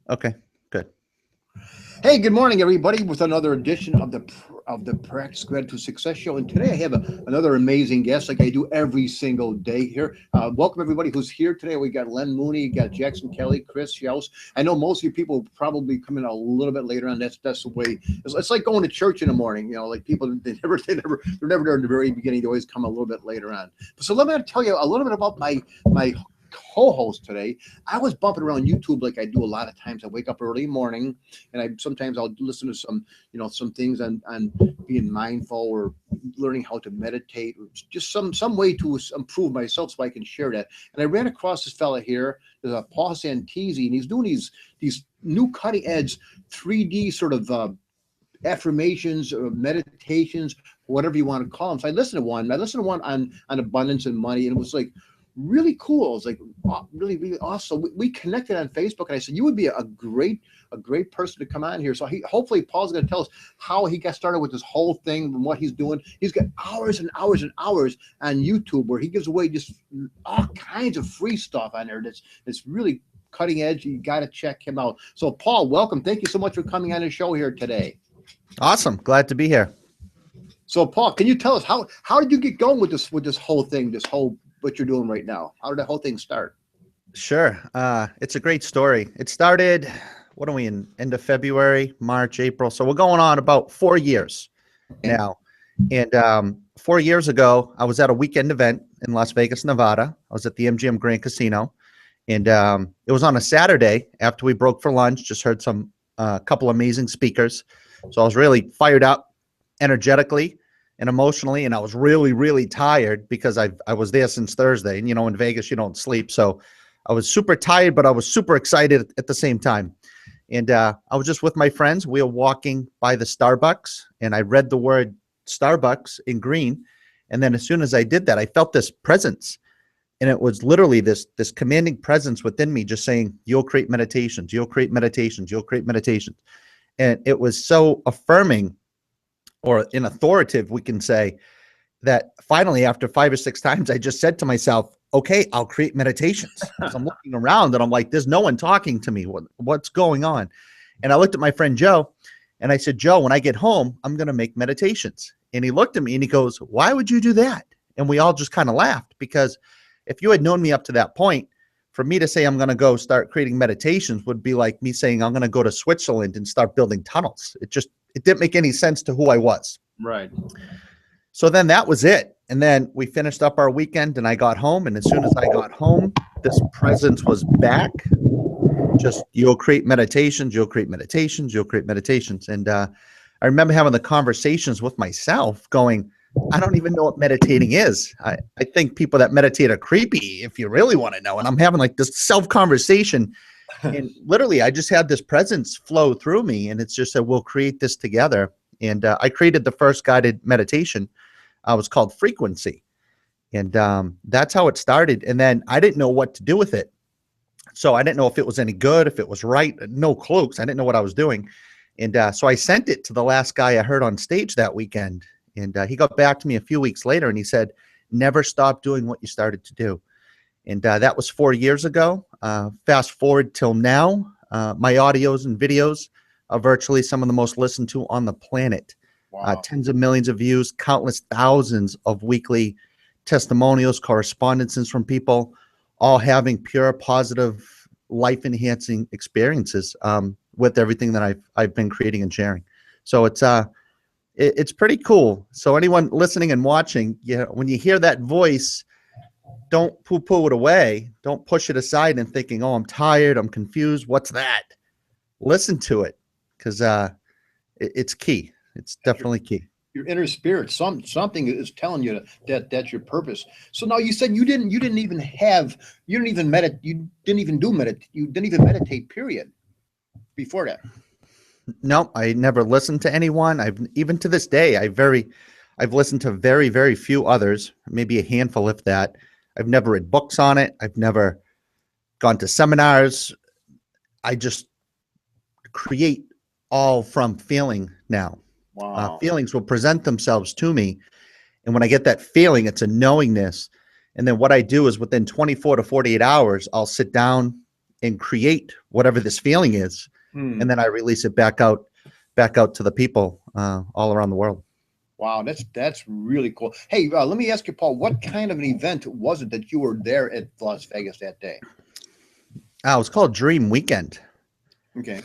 Okay, good. Hey, good morning, everybody, with another edition of the Practice Gratitude Success Show. And today I have another amazing guest, like I do every single day here. Welcome everybody who's here today. We got Len Mooney, got Jackson Kelly, Chris Youse. I know most of you people probably come in a little bit later on. That's the way. It's like going to church in the morning. You know, like people they're never there in the very beginning. They always come a little bit later on. So let me tell you a little bit about my co-host today. I was bumping around YouTube like I do a lot of times. I wake up early morning, and sometimes I'll listen to some things on being mindful or learning how to meditate, or just some way to improve myself so I can share that. And I ran across this fella here. There's a Paul Santisi, and he's doing these new cutting edge 3D sort of affirmations or meditations, whatever you want to call them. So I listened to one. I listened to one on abundance and money, and it was like really cool. It was like really, really awesome. We connected on Facebook, and I said you would be a great person to come on here. So hopefully Paul's going to tell us how he got started with this whole thing and what he's doing. He's got hours and hours and hours on YouTube where he gives away just all kinds of free stuff on there. That's really cutting edge. You got to check him out. So Paul, welcome. Thank you so much for coming on the show here today. Awesome. Glad to be here. So Paul, can you tell us how did you get going with this whole thing, what you're doing right now? How did the whole thing start? Sure. It's a great story. It started, what are we in? End of February, March, April. So we're going on about 4 years now. And 4 years ago, I was at a weekend event in Las Vegas, Nevada. I was at the MGM Grand Casino. And it was on a Saturday after we broke for lunch, just heard some couple amazing speakers. So I was really fired up energetically and emotionally, and I was really, really tired because I was there since Thursday, and in Vegas you don't sleep, so I was super tired, but I was super excited at the same time. And I was just with my friends. We were walking by the Starbucks, and I read the word Starbucks in green, and then as soon as I did that, I felt this presence, and it was literally this commanding presence within me, just saying, "You'll create meditations. You'll create meditations. You'll create meditations." And it was so affirming, or in authoritative, we can say, that finally, after 5 or 6 times, I just said to myself, okay, I'll create meditations. So I'm looking around and I'm like, there's no one talking to me. What's going on? And I looked at my friend Joe and I said, Joe, when I get home, I'm going to make meditations. And he looked at me and he goes, why would you do that? And we all just kind of laughed, because if you had known me up to that point, for me to say I'm going to go start creating meditations would be like me saying I'm going to go to Switzerland and start building tunnels. It didn't make any sense to who I was. Right. So then that was it. And then we finished up our weekend and I got home. And as soon as I got home, this presence was back. Just, you'll create meditations, you'll create meditations, you'll create meditations. And I remember having the conversations with myself going, I don't even know what meditating is. I think people that meditate are creepy, if you really want to know. And I'm having like this self-conversation. And literally, I just had this presence flow through me, and it's just said, we'll create this together. And I created the first guided meditation. It was called Frequency. And that's how it started. And then I didn't know what to do with it. So I didn't know if it was any good, if it was right. No clue, because I didn't know what I was doing. And so I sent it to the last guy I heard on stage that weekend. And he got back to me a few weeks later, and he said, never stop doing what you started to do. And that was 4 years ago. Fast forward till now, my audios and videos are virtually some of the most listened to on the planet. Wow. Tens of millions of views, countless thousands of weekly testimonials, correspondences from people, all having pure, positive, life-enhancing experiences with everything that I've been creating and sharing. So it's pretty cool. So anyone listening and watching, when you hear that voice, don't poo-poo it away. Don't push it aside and thinking, oh, I'm tired, I'm confused. What's that? Listen to it, because it's key. It's definitely key. Your inner spirit, something is telling you that that's your purpose. So now you said you didn't even meditate, period, before that. No, I never listened to anyone. Even to this day, I've listened to very, very few others, maybe a handful, if that. I've never read books on it. I've never gone to seminars. I just create all from feeling now. Wow. Feelings will present themselves to me. And when I get that feeling, it's a knowingness. And then what I do is within 24 to 48 hours, I'll sit down and create whatever this feeling is. And then I release it back out to the people all around the world. Wow, that's really cool. Hey, let me ask you, Paul, what kind of an event was it that you were there at Las Vegas that day? It was called Dream Weekend. Okay.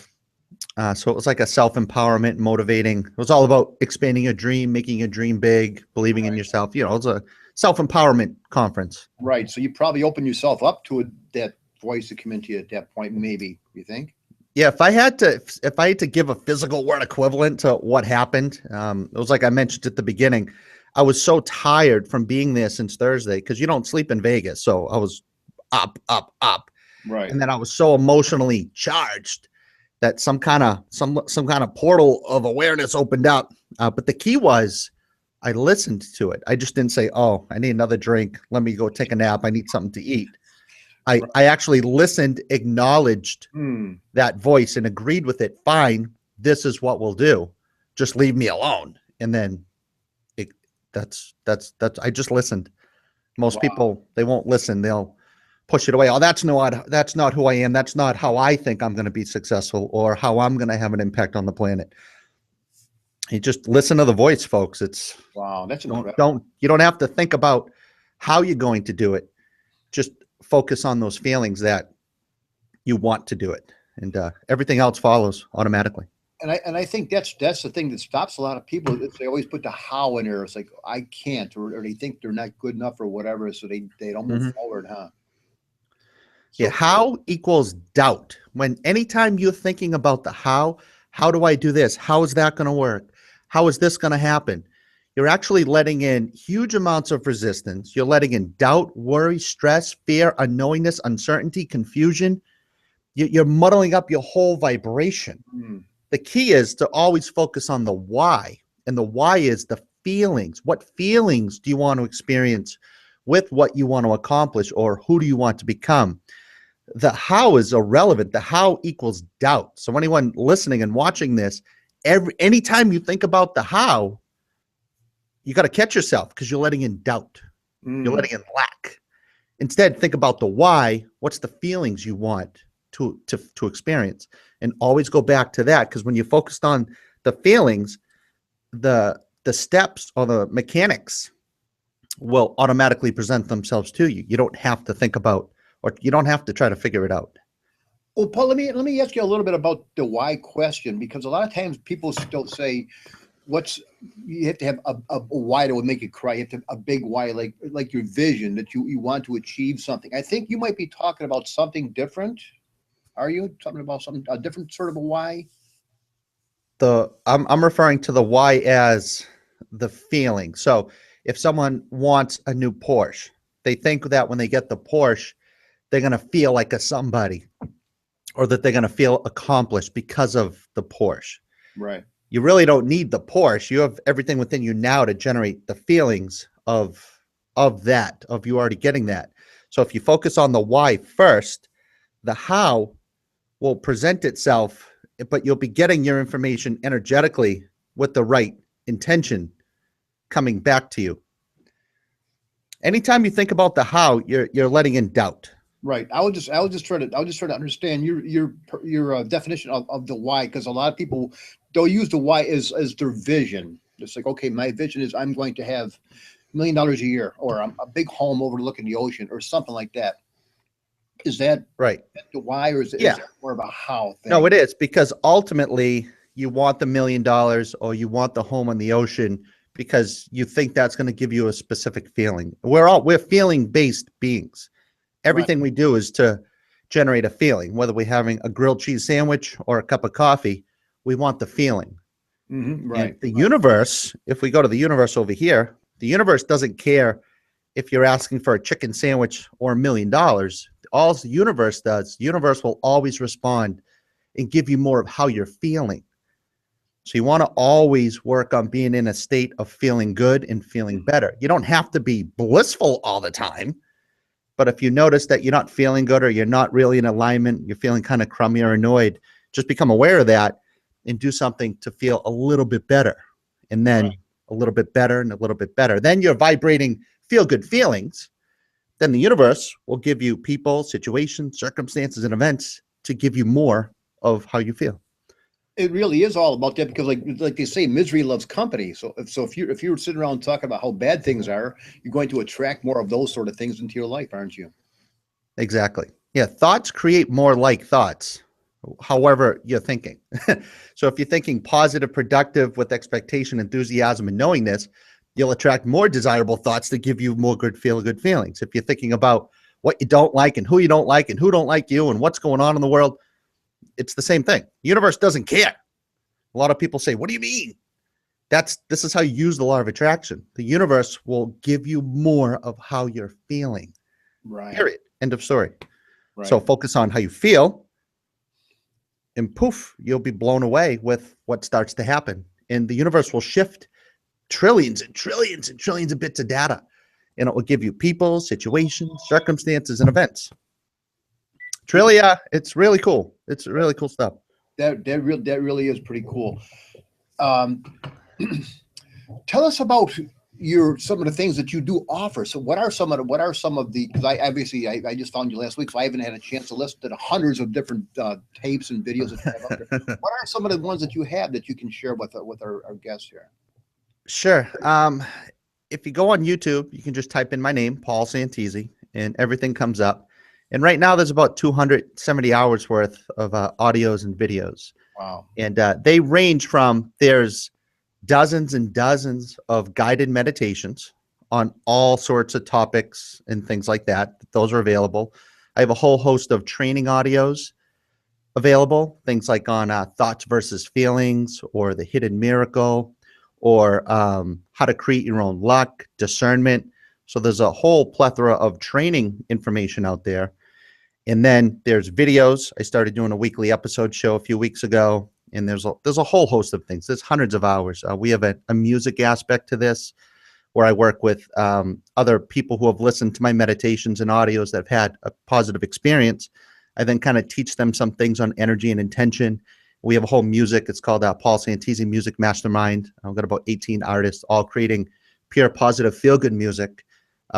So it was like a self-empowerment, motivating. It was all about expanding your dream, making your dream big, believing in yourself. You know, it was a self-empowerment conference. Right. So you probably opened yourself up to that voice to come into you at that point, maybe, you think? Yeah, if I had to give a physical word equivalent to what happened, it was like I mentioned at the beginning. I was so tired from being there since Thursday because you don't sleep in Vegas. So I was up. Right. And then I was so emotionally charged that some kind of portal of awareness opened up. But the key was I listened to it. I just didn't say, "Oh, I need another drink. Let me go take a nap. I need something to eat." I actually listened, acknowledged that voice and agreed with it. Fine, this is what we'll do. Just leave me alone. And then that's I just listened. Most people, they won't listen. They'll push it away. Oh, that's not who I am. That's not how I think I'm going to be successful or how I'm going to have an impact on the planet. You just listen to the voice, folks. It's that's incredible. You don't have to think about how you're going to do it. Just focus on those feelings that you want to do it, and everything else follows automatically. And I think that's the thing that stops a lot of people. They always put the how in there. It's like, I can't, or they think they're not good enough or whatever, so they don't move forward, huh? So, yeah, how equals doubt. Anytime you're thinking about the how do I do this? How is that going to work? How is this going to happen? You're actually letting in huge amounts of resistance. You're letting in doubt, worry, stress, fear, unknowingness, uncertainty, confusion. You're muddling up your whole vibration. The key is to always focus on the why. And the why is the feelings. What feelings do you want to experience with what you want to accomplish, or who do you want to become? The how is irrelevant. The how equals doubt. So anyone listening and watching this, anytime you think about the how, you got to catch yourself because you're letting in doubt. You're letting in lack. Instead, think about the why. What's the feelings you want to experience? And always go back to that, because when you're focused on the feelings, the steps or the mechanics will automatically present themselves to you. You don't have to think about, or you don't have to try to figure it out. Well, Paul, let me ask you a little bit about the why question, because a lot of times people still say, you have to have a why that would make you cry. You have to have a big why, like your vision that you want to achieve something. I think you might be talking about something different. Are you talking about a different sort of a why? I'm referring to the why as the feeling. So if someone wants a new Porsche, they think that when they get the Porsche, they're going to feel like a somebody, or that they're going to feel accomplished because of the Porsche. Right. You really don't need the Porsche. You have everything within you now to generate the feelings of you already getting that. So if you focus on the why first, the how will present itself, but you'll be getting your information energetically with the right intention coming back to you. Anytime you think about the how, you're letting in doubt. Right. I was just trying to understand your definition of the why, because a lot of people, they'll use the why as their vision. It's like, okay, my vision is I'm going to have $1 million a year, or a big home overlooking the ocean, or something like that. Is that right? The why, or is it more of a how thing? No, it is, because ultimately you want the $1 million or you want the home on the ocean because you think that's going to give you a specific feeling. We're feeling based beings. Everything we do is to generate a feeling, whether we're having a grilled cheese sandwich or a cup of coffee. We want the feeling. Right. And the universe, if we go to the universe over here, the universe doesn't care if you're asking for a chicken sandwich or $1 million. All the universe does, the universe will always respond and give you more of how you're feeling. So you want to always work on being in a state of feeling good and feeling better. You don't have to be blissful all the time. But if you notice that you're not feeling good, or you're not really in alignment, you're feeling kind of crummy or annoyed, just become aware of that and do something to feel a little bit better. And then a little bit better and a little bit better. Then you're vibrating feel-good feelings, then the universe will give you people, situations, circumstances, and events to give you more of how you feel. It really is all about that, because like they say, misery loves company. So if you're sitting around talking about how bad things are, you're going to attract more of those sort of things into your life, aren't you? Exactly. Yeah. Thoughts create more like thoughts, however you're thinking. So if you're thinking positive, productive with expectation, enthusiasm, and knowingness, you'll attract more desirable thoughts that give you more good feelings. If you're thinking about what you don't like and who don't like you and what's going on in the world, it's the same thing. The universe doesn't care. A lot of people say, what do you mean? This is how you use the law of attraction. The universe will give you more of how you're feeling. Right. Period. End of story. Right. So focus on how you feel, and poof, you'll be blown away with what starts to happen. And the universe will shift trillions and trillions and trillions of bits of data, and it will give you people, situations, circumstances, and events. It's really cool. It's really cool stuff. That really is pretty cool. Tell us about some of the things that you do offer. So what are some of the, because I just found you last week, so I haven't had a chance to listen to the hundreds of different tapes and videos that you have out there. What are some of the ones that you have that you can share with our guests here? Sure. If you go on YouTube, you can just type in my name, Paul Santisi, and everything comes up. And right now there's about 270 hours worth of audios and videos. Wow. And they range from, there's dozens and dozens of guided meditations on all sorts of topics and things like that. Those are available. I have a whole host of training audios available, things like on thoughts versus feelings, or the hidden miracle, or how to create your own luck, discernment. So there's a whole plethora of training information out there. And then there's videos. I started doing a weekly episode show a few weeks ago, and there's a whole host of things. There's hundreds of hours. We have a music aspect to this, where I work with other people who have listened to my meditations and audios that have had a positive experience. I then kind of teach them some things on energy and intention. We have a whole music. It's called Paul Santisi Music Mastermind. I've got about 18 artists all creating pure, positive, feel-good music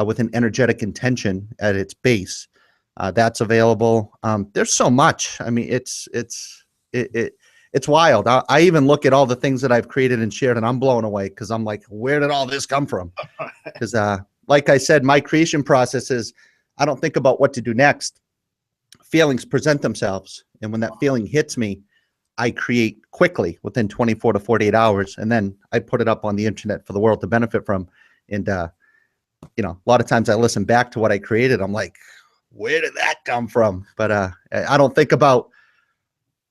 with an energetic intention at its base. That's available. There's so much. I mean, it's wild. I even look at all the things that I've created and shared, and I'm blown away, because I'm like, where did all this come from? Because like I said, my creation process is, I don't think about what to do next. Feelings present themselves. And when that feeling hits me, I create quickly within 24 to 48 hours. And then I put it up on the internet for the world to benefit from. And, a lot of times I listen back to what I created. I'm like, where did that come from? But I don't think about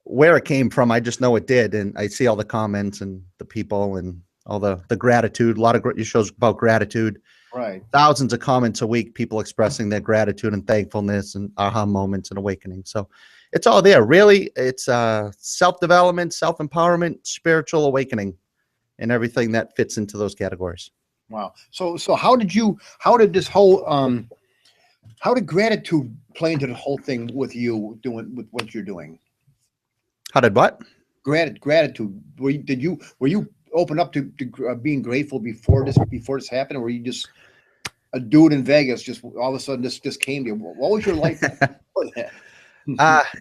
where it came from. I just know it did. And I see all the comments and the people and all the gratitude. A lot of your shows about gratitude. Right. Thousands of comments a week, people expressing their gratitude and thankfulness and aha moments and awakening. So it's all there. Really, it's self-development, self-empowerment, spiritual awakening, and everything that fits into those categories. Wow. So how did this whole how did gratitude play into the whole thing with you doing with what you're doing? How did what? Gratitude. Were you open up to being grateful before this happened, or were you just a dude in Vegas, just all of a sudden this came to you? What was your life before that?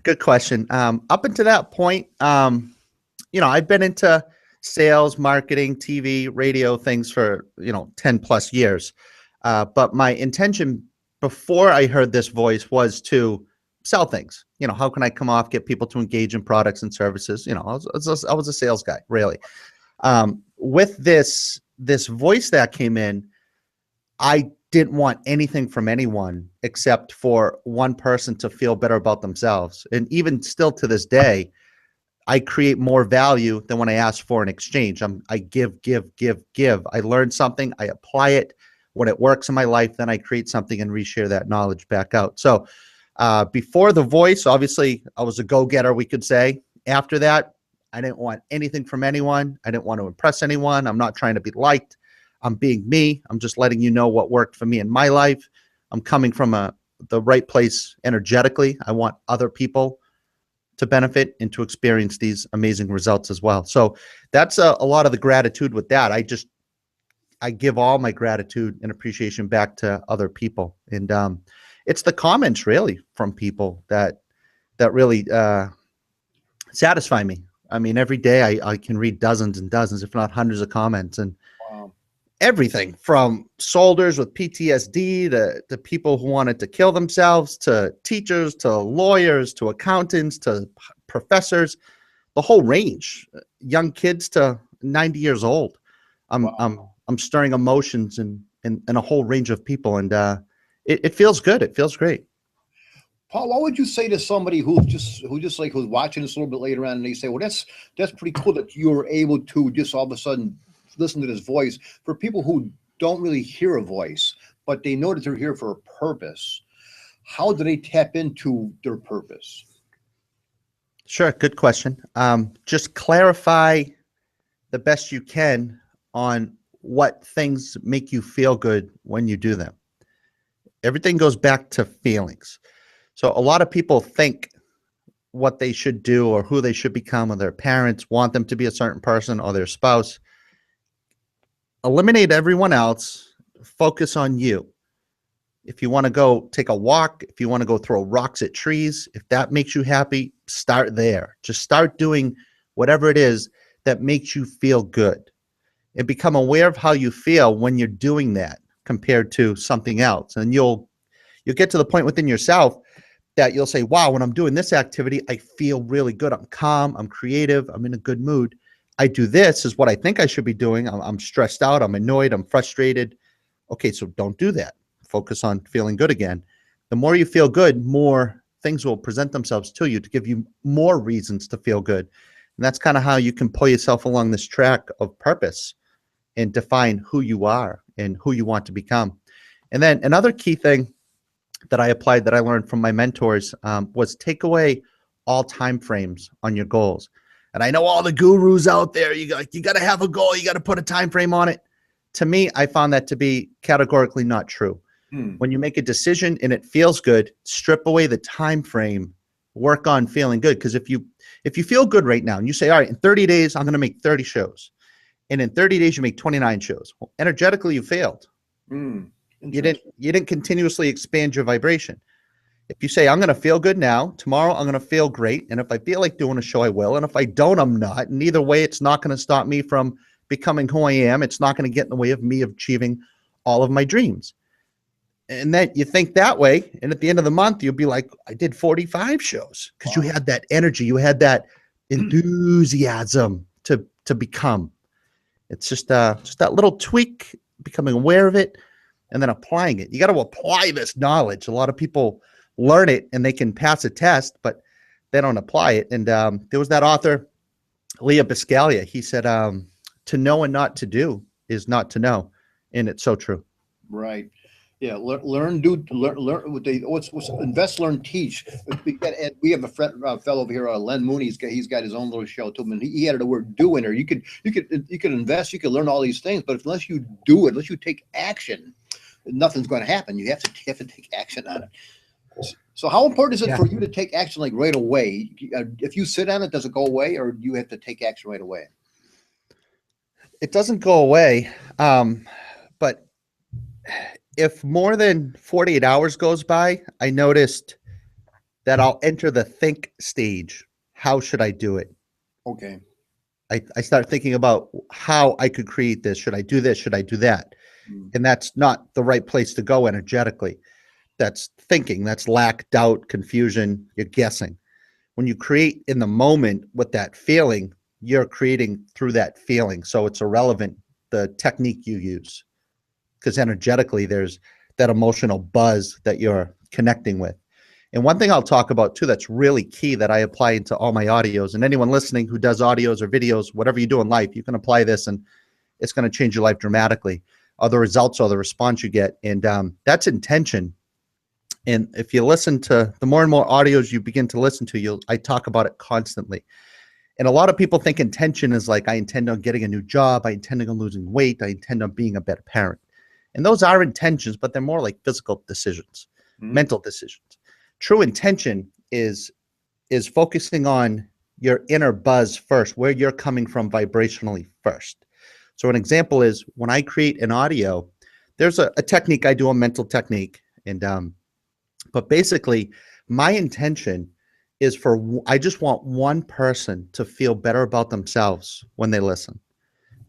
Good question. Up until that point, I've been into sales, marketing, TV, radio things for 10 plus years. But my intention before I heard this voice was to sell things. How can I come off, get people to engage in products and services? I was a sales guy, really. With this voice that came in, I didn't want anything from anyone except for one person to feel better about themselves. And even still to this day, I create more value than when I ask for an exchange. I give. I learn something, I apply it. When it works in my life, then I create something and reshare that knowledge back out. So before the voice, obviously, I was a go-getter, we could say. After that, I didn't want anything from anyone. I didn't want to impress anyone. I'm not trying to be liked. I'm being me. I'm just letting you know what worked for me in my life. I'm coming from the right place energetically. I want other people to benefit and to experience these amazing results as well. So that's a lot of the gratitude with that. I give all my gratitude and appreciation back to other people. And it's the comments really from people that really satisfy me. I mean, every day I can read dozens and dozens, if not hundreds of comments, and Wow. everything from soldiers with PTSD to people who wanted to kill themselves, to teachers, to lawyers, to accountants, to professors, the whole range, young kids to 90 years old. I'm stirring emotions in a whole range of people, and it feels good. It feels great. Paul, what would you say to somebody who's watching this a little bit later on, and they say, well, that's pretty cool that you're able to just all of a sudden listen to this voice. For people who don't really hear a voice, but they know that they're here for a purpose, how do they tap into their purpose? Sure, good question. Just clarify the best you can on what things make you feel good when you do them. Everything goes back to feelings. So a lot of people think what they should do or who they should become, or their parents want them to be a certain person, or their spouse. Eliminate everyone else. Focus on you. If you want to go take a walk, if you want to go throw rocks at trees, if that makes you happy, start there. Just start doing whatever it is that makes you feel good, and become aware of how you feel when you're doing that compared to something else. And you'll get to the point within yourself that you'll say, wow, when I'm doing this activity, I feel really good. I'm calm, I'm creative, I'm in a good mood. I do this is what I think I should be doing. I'm stressed out, I'm annoyed, I'm frustrated. Okay, so don't do that. Focus on feeling good again. The more you feel good, more things will present themselves to you to give you more reasons to feel good. And that's kind of how you can pull yourself along this track of purpose and define who you are and who you want to become. And then another key thing that I applied, that I learned from my mentors, was take away all time frames on your goals. And I know all the gurus out there, you got to have a goal, you got to put a time frame on it. To me, I found that to be categorically not true. When you make a decision and it feels good, strip away the time frame, work on feeling good. Because if you feel good right now and you say, all right, in 30 days, I'm going to make 30 shows. And in 30 days, you make 29 shows. Well, energetically, you failed. You didn't continuously expand your vibration. If you say, I'm going to feel good now, tomorrow I'm going to feel great. And if I feel like doing a show, I will. And if I don't, I'm not. And either way, it's not going to stop me from becoming who I am. It's not going to get in the way of me achieving all of my dreams. And then you think that way. And at the end of the month, you'll be like, I did 45 shows, because you had that energy. You had that enthusiasm to become. It's just that little tweak, becoming aware of it, and then applying it. You got to apply this knowledge. A lot of people learn it and they can pass a test, but they don't apply it. And there was that author, Leah Biscaglia. He said, to know and not to do is not to know. And it's so true. Right. Yeah. Learn, do, learn. What's invest, learn, teach. We have a friend, fellow over here, Len Mooney. He's got his own little show too, and he added the word "do" in there. You could invest, you could learn all these things, but unless you do it, unless you take action, nothing's going to happen. You have to take action on it. So how important is it for you to take action like right away? If you sit on it, does it go away, or do you have to take action right away? It doesn't go away. But if more than 48 hours goes by, I noticed that I'll enter the think stage. How should I do it? Okay. I start thinking about how I could create this. Should I do this? Should I do that? And that's not the right place to go energetically. That's thinking. That's lack, doubt, confusion. You're guessing. When you create in the moment with that feeling, you're creating through that feeling. So it's irrelevant, the technique you use, because energetically there's that emotional buzz that you're connecting with. And one thing I'll talk about too that's really key, that I apply into all my audios, and anyone listening who does audios or videos, whatever you do in life, you can apply this and it's going to change your life dramatically, or the results or the response you get. And that's intention. And if you listen to the more and more audios you begin to listen to, I talk about it constantly. And a lot of people think intention is like, I intend on getting a new job, I intend on losing weight, I intend on being a better parent. And those are intentions, but they're more like physical decisions, mental decisions. True intention is focusing on your inner buzz first, where you're coming from vibrationally first. So an example is when I create an audio, there's a technique I do, a mental technique. And but basically my intention is I just want one person to feel better about themselves when they listen.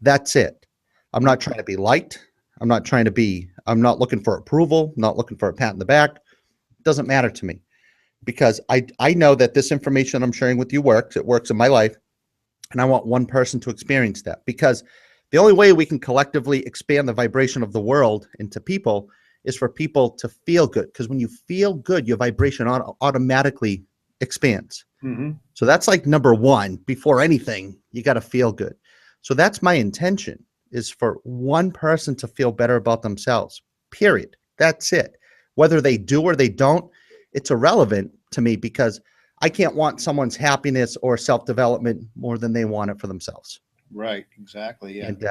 That's it. I'm not trying to be liked. I'm not looking for approval, not looking for a pat in the back. It doesn't matter to me because I know that this information I'm sharing with you works. It works in my life. And I want one person to experience that, because the only way we can collectively expand the vibration of the world into people is for people to feel good. Because when you feel good, your vibration automatically expands. Mm-hmm. So that's like number one. Before anything, you got to feel good. So that's my intention, is for one person to feel better about themselves, period. That's it. Whether they do or they don't, it's irrelevant to me, because I can't want someone's happiness or self-development more than they want it for themselves. Right. Exactly. Yeah. And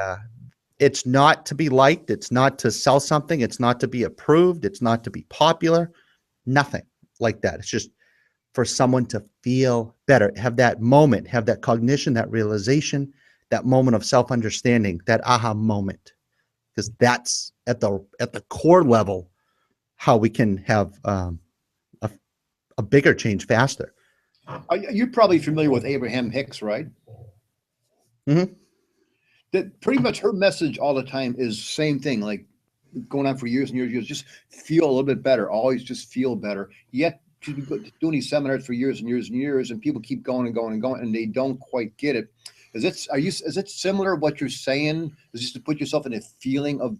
it's not to be liked. It's not to sell something. It's not to be approved. It's not to be popular. Nothing like that. It's just for someone to feel better, have that moment, have that cognition, that realization, that moment of self-understanding, that aha moment, because that's at the core level how we can have a bigger change faster. You're probably familiar with Abraham Hicks, right? Mm-hmm. That pretty much her message all the time is same thing, like going on for years and years and years. Just feel a little bit better. Always just feel better. Yet she's been doing these seminars for years and years and years, and people keep going and going and going, and they don't quite get it. Is it similar to what you're saying? Is just to put yourself in a feeling of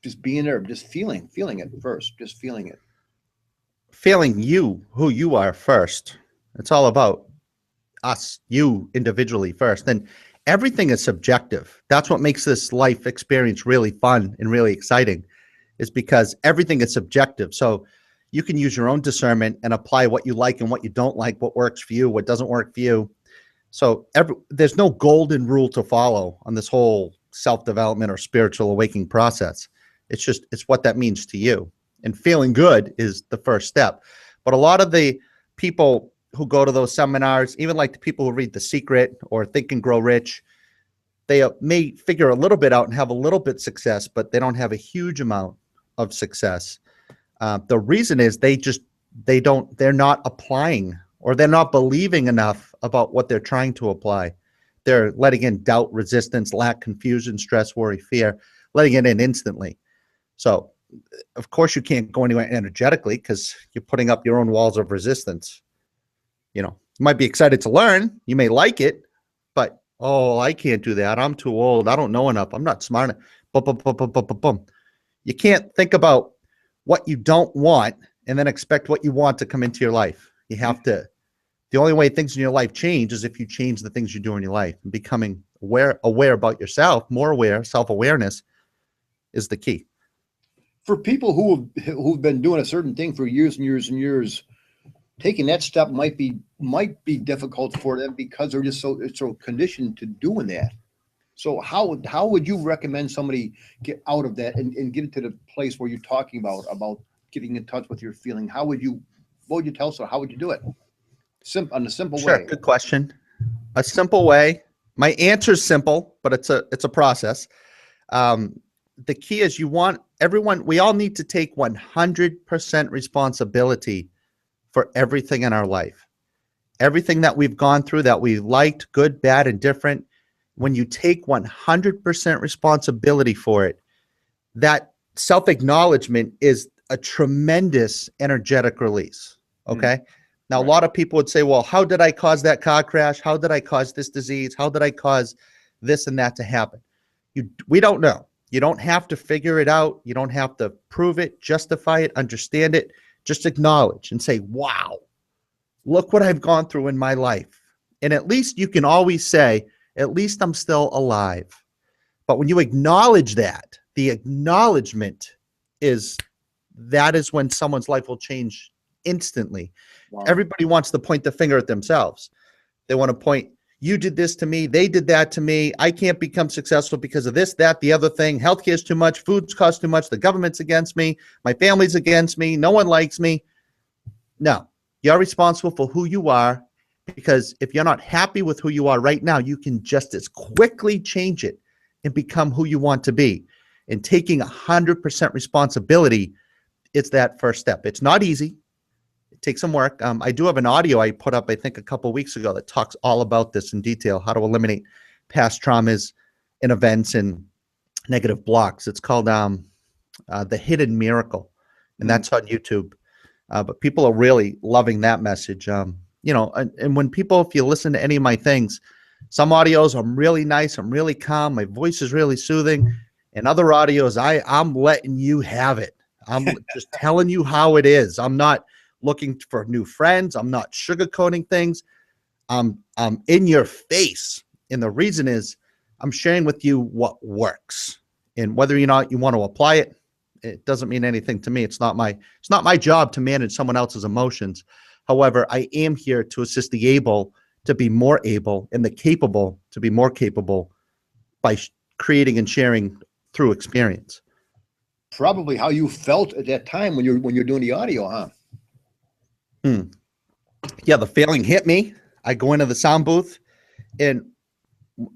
just being there, just feeling it first, just feeling it. Feeling who you are first. It's all about us, you individually first. Then everything is subjective. That's what makes this life experience really fun and really exciting, is because everything is subjective. So you can use your own discernment and apply what you like and what you don't like, what works for you, what doesn't work for you. So there's no golden rule to follow on this whole self-development or spiritual awakening process. It's what that means to you. And feeling good is the first step. But a lot of the people who go to those seminars, even like the people who read The Secret or Think and Grow Rich, they may figure a little bit out and have a little bit success, but they don't have a huge amount of success. The reason is they're not applying, or they're not believing enough about what they're trying to apply. They're letting in doubt, resistance, lack, confusion, stress, worry, fear, letting it in instantly. So of course you can't go anywhere energetically, because you're putting up your own walls of resistance. You might be excited to learn. You may like it, but, oh, I can't do that. I'm too old. I don't know enough. I'm not smart enough. Boom, boom, boom, boom, boom, boom, boom. You can't think about what you don't want and then expect what you want to come into your life. You have to. The only way things in your life change is if you change the things you do in your life. And becoming aware about yourself, more aware, self-awareness is the key. For people who've been doing a certain thing for years and years and years, taking that step might be difficult for them, because they're just so conditioned to doing that. So how would you recommend somebody get out of that and get into the place where you're talking about getting in touch with your feeling? What would you tell? So how would you do it? On a simple way. Sure, good question. A simple way. My answer is simple, but it's a process. The key is we all need to take 100% responsibility for everything in our life. Everything that we've gone through, that we liked, good, bad, and different. When you take 100% responsibility for it, that self-acknowledgement is a tremendous energetic release. Okay. Now, Right. A lot of people would say, well, how did I cause that car crash? How did I cause this disease? How did I cause this and that to happen? We don't know. You don't have to figure it out. You don't have to prove it, justify it, understand it. Just acknowledge and say, wow, look what I've gone through in my life. And at least you can always say, at least I'm still alive. But when you acknowledge that, the acknowledgement is when someone's life will change instantly. Wow. Everybody wants to point the finger at themselves. They want to point, you did this to me, they did that to me, I can't become successful because of this, that, the other thing, healthcare is too much, food's cost too much, the government's against me, my family's against me, no one likes me. No, you're responsible for who you are, because if you're not happy with who you are right now, you can just as quickly change it and become who you want to be. And taking 100% responsibility, it's that first step. It's not easy. It takes some work. I do have an audio I put up, I think, a couple of weeks ago that talks all about this in detail, how to eliminate past traumas and events and negative blocks. It's called The Hidden Miracle, and that's on YouTube. But people are really loving that message. You know, and when people, if you listen to any of my things, some audios I'm really nice, I'm really calm, my voice is really soothing, and other audios I'm letting you have it. I'm just telling you how it is. I'm not looking for new friends. I'm not sugarcoating things. I'm in your face, and the reason is I'm sharing with you what works, and whether or not you want to apply it, it doesn't mean anything to me. It's not my job to manage someone else's emotions. However, I am here to assist the able to be more able and the capable to be more capable by creating and sharing through experience. Probably how you felt at that time when you're doing the audio, huh? Yeah, the feeling hit me. I go into the sound booth, and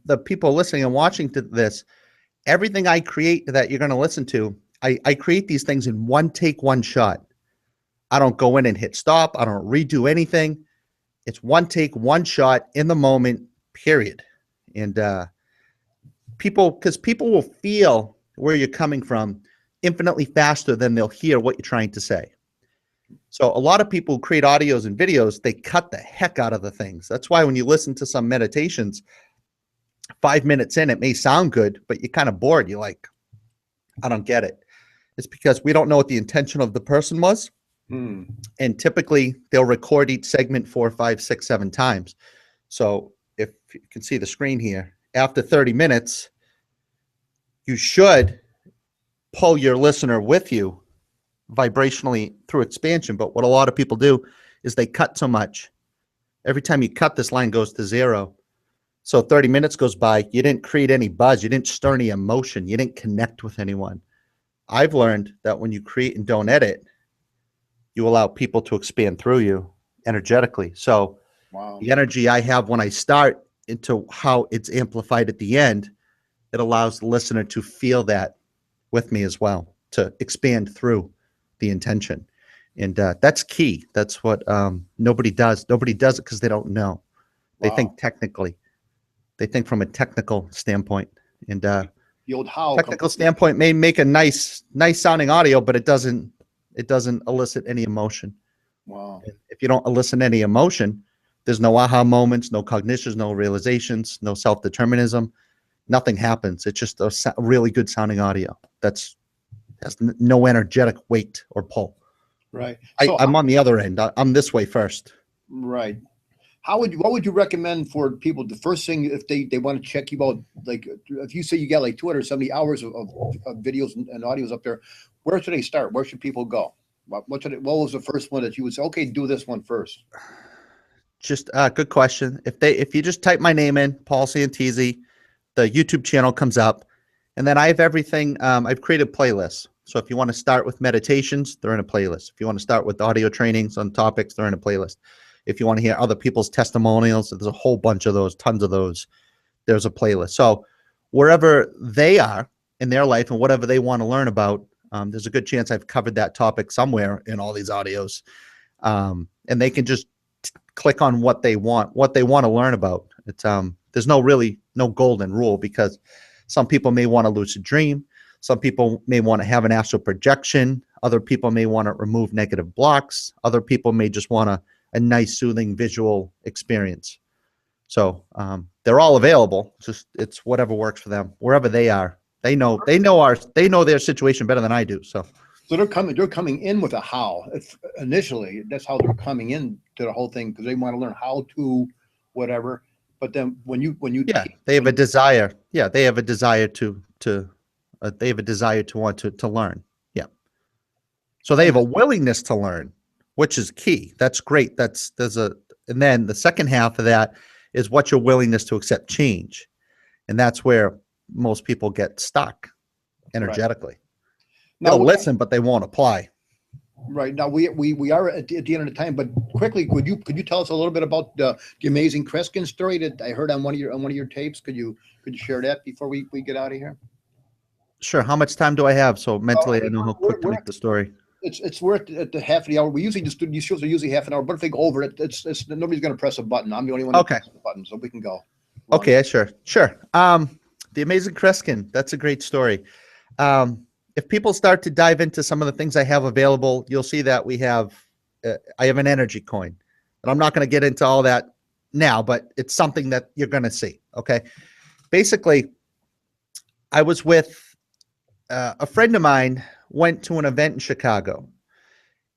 the people listening and watching to this, everything I create that you're going to listen to, I create these things in one take, one shot. I don't go in and hit stop. I don't redo anything. It's one take, one shot in the moment, period. And because people will feel where you're coming from infinitely faster than they'll hear what you're trying to say. So a lot of people who create audios and videos, they cut the heck out of the things. That's why when you listen to some meditations, 5 minutes in, it may sound good, but you're kind of bored. You're like, I don't get it. It's because we don't know what the intention of the person was. And typically they'll record each segment 4, 5, 6, 7 times. So if you can see the screen here, after 30 minutes, you should pull your listener with you vibrationally through expansion. But what a lot of people do is they cut so much. Every time you cut, this line goes to 0. So 30 minutes goes by, you didn't create any buzz, you didn't stir any emotion, you didn't connect with anyone. I've learned that when you create and don't edit, you allow people to expand through you energetically. So the energy I have when I start into how it's amplified at the end, it allows the listener to feel that with me as well, to expand through the intention. And that's key. That's what nobody does. Nobody does it because they don't know. They think technically. They think from a technical standpoint. And the old how technical standpoint may make a nice sounding audio, but it doesn't elicit any emotion. Wow. If you don't elicit any emotion, there's no aha moments, no cognitions, no realizations, no self-determinism. Nothing happens. It's just a really good sounding audio. Has no energetic weight or pull. Right. I'm on the other end. I'm this way first. Right. What would you recommend for people? The first thing, if they want to check you out, like if you say you got like 270 hours of videos and audios up there, where should they start? Where should people go? What was the first one that you would say, okay, do this one first? Just good question. If you just type my name in, Paul Santisi, the YouTube channel comes up, and then I have everything. I've created playlists. So if you want to start with meditations, they're in a playlist. If you want to start with audio trainings on topics, they're in a playlist. If you want to hear other people's testimonials, there's a whole bunch of those, tons of those. There's a playlist. So wherever they are in their life and whatever they want to learn about, there's a good chance I've covered that topic somewhere in all these audios. And they can just click on what they want to learn about. It's there's no golden rule, because some people may want to lucid dream. Some people may want to have an astral projection. Other people may want to remove negative blocks. Other people may just want a nice soothing visual experience. So they're all available. It's whatever works for them, wherever they are. They know their situation better than I do. So they're coming in with a how. Initially, that's how they're coming in to the whole thing, because they want to learn how to whatever. But then when you they have a desire. Yeah, they have a desire to want to learn. Yeah. So they have a willingness to learn, which is key. That's great. And then the second half of that is what's your willingness to accept change. And that's where most people get stuck energetically. Right. They'll listen, but they won't apply. Right now, we are at the end of the time, but quickly, could you tell us a little bit about the amazing Kreskin story that I heard on one of your tapes? Could you share that before we get out of here? Sure. How much time do I have? So Well, I mentally, I mean, know how quick to make the story. it's worth at the half of the hour. We usually just do these shows are usually half an hour, but if they go over it, it's nobody's going to press a button. I'm the only one that Okay. presses the button, so we can go. Okay. Sure. Sure. The amazing Kreskin. That's a great story. If people start to dive into some of the things I have available, you'll see that I have an energy coin, and I'm not going to get into all that now, but it's something that you're going to see. Okay. Basically, I was with a friend of mine went to an event in Chicago,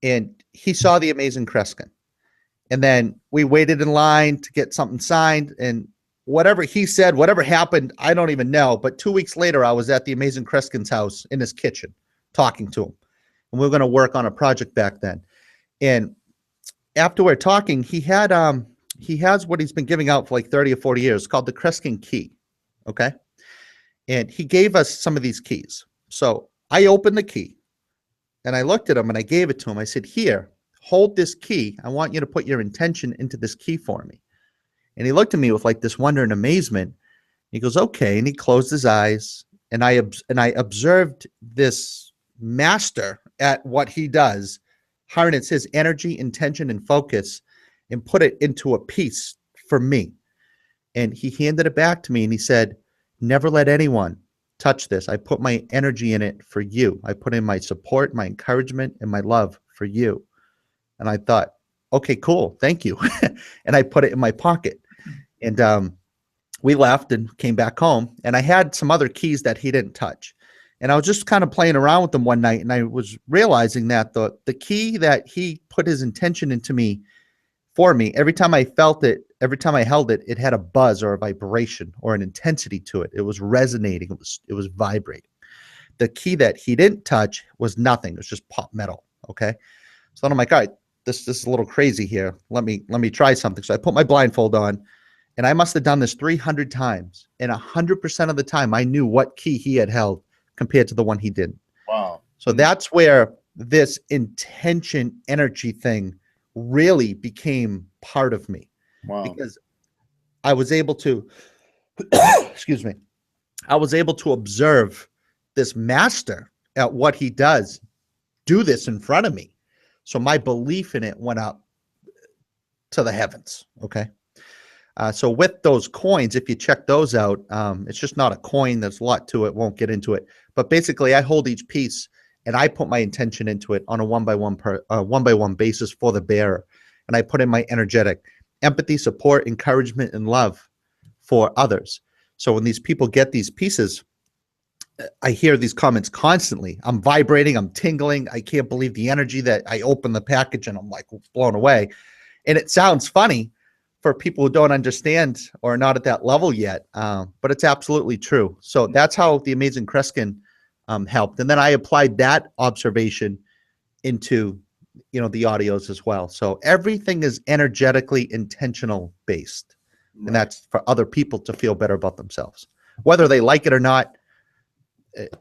and he saw the amazing Kreskin. And then we waited in line to get something signed, and whatever he said, whatever happened, I don't even know. But 2 weeks later, I was at the amazing Kreskin's house in his kitchen talking to him. And we were going to work on a project back then. And after we're talking, he has what he's been giving out for like 30 or 40 years called the Kreskin key. Okay. And he gave us some of these keys. So I opened the key and I looked at him and I gave it to him. I said, here, hold this key. I want you to put your intention into this key for me. And he looked at me with like this wonder and amazement. He goes, okay. And he closed his eyes, and I observed this master at what he does, harness his energy, intention, and focus and put it into a piece for me. And he handed it back to me and he said, never let anyone touch this. I put my energy in it for you. I put in my support, my encouragement, and my love for you. And I thought, okay, cool. Thank you. And I put it in my pocket. And we left and came back home. And I had some other keys that he didn't touch. And I was just kind of playing around with them one night. And I was realizing that the key that he put his intention into me for me, every time I felt it, every time I held it, it had a buzz or a vibration or an intensity to it. It was resonating. It was vibrating. The key that he didn't touch was nothing. It was just pop metal. Okay. So then I'm like, all right, this is a little crazy here. Let me try something. So I put my blindfold on, and I must have done this 300 times. And 100% of the time, I knew what key he had held compared to the one he didn't. Wow. So that's where this intention energy thing really became part of me. Wow. Because I was able to, excuse me, I was able to observe this master at what he does do this in front of me. So my belief in it went up to the heavens. Okay. So with those coins, if you check those out, it's just not a coin. There's a lot to it. Won't get into it. But basically, I hold each piece and I put my intention into it on a one by one basis for the bearer. And I put in my energetic empathy, support, encouragement, and love for others. So when these people get these pieces, I hear these comments constantly. I'm vibrating. I'm tingling. I can't believe the energy that I open the package and I'm like blown away. And it sounds funny for people who don't understand or are not at that level yet, but it's absolutely true. So that's how the amazing Kreskin helped. And then I applied that observation into, the audios as well. So everything is energetically intentional based. Right. And that's for other people to feel better about themselves, whether they like it or not.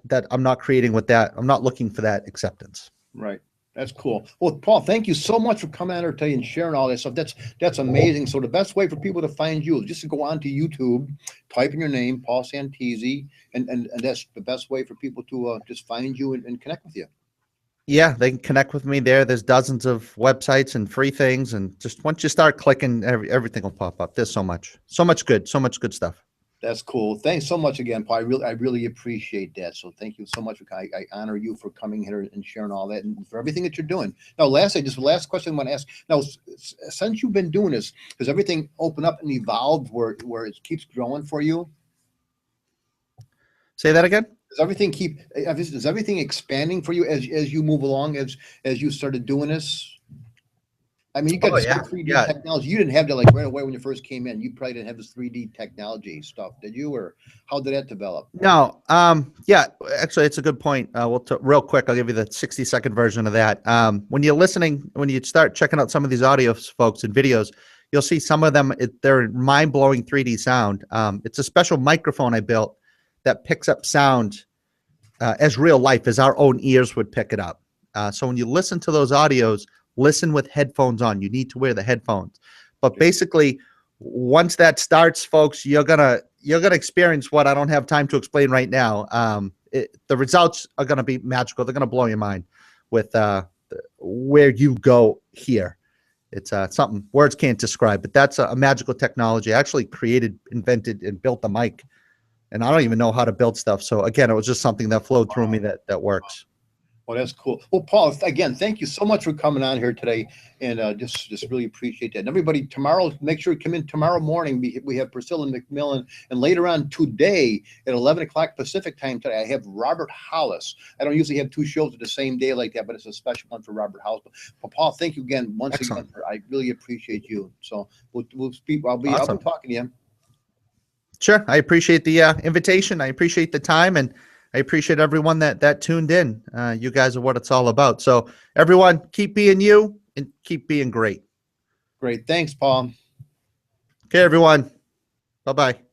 That I'm not creating with that. I'm not looking for that acceptance. Right. That's cool. Well, Paul, thank you so much for coming out here today and sharing all this stuff. That's amazing. So the best way for people to find you is just to go onto YouTube, type in your name, Paul Santisi, and that's the best way for people to just find you and connect with you. Yeah, they can connect with me there. There's dozens of websites and free things, and just once you start clicking, everything will pop up. There's so much good stuff. That's cool. Thanks so much again, Paul. I really appreciate that. So thank you so much. I honor you for coming here and sharing all that and for everything that you're doing. Now, last question I want to ask. Now, since you've been doing this, has everything opened up and evolved where it keeps growing for you? Say that again. Is everything expanding for you as you move along, as you started doing this? I mean, you got 3D technology. You didn't have that like right away when you first came in. You probably didn't have this 3D technology stuff, did you? Or how did that develop? No. Yeah, actually, it's a good point. Real quick, I'll give you the 60-second version of that. When you're listening, when you start checking out some of these audios, folks, and videos, you'll see some of them, they're mind-blowing 3D sound. It's a special microphone I built that picks up sound as real life, as our own ears would pick it up. So when you listen to those audios, listen with headphones on. You need to wear the headphones. But basically, once that starts, folks, you're gonna experience what I don't have time to explain right now. The results are gonna be magical. They're gonna blow your mind with where you go here. It's something words can't describe, but that's a magical technology. I actually created, invented, and built the mic, and I don't even know how to build stuff. So again, it was just something that flowed through me that works. Well, that's cool. Well, Paul, again, thank you so much for coming on here today, and just really appreciate that. And everybody, tomorrow, make sure you come in tomorrow morning. We have Priscilla McMillan, and later on today at 11 o'clock Pacific time today, I have Robert Hollis. I don't usually have two shows at the same day like that, but it's a special one for Robert Hollis. But Paul, thank you again once again. I really appreciate you. So we'll speak. I'll be talking to you. Sure, I appreciate the invitation. I appreciate the time, and I appreciate everyone that tuned in. You guys are what it's all about. So everyone, keep being you and keep being great. Great. Thanks, Paul. Okay, everyone. Bye-bye.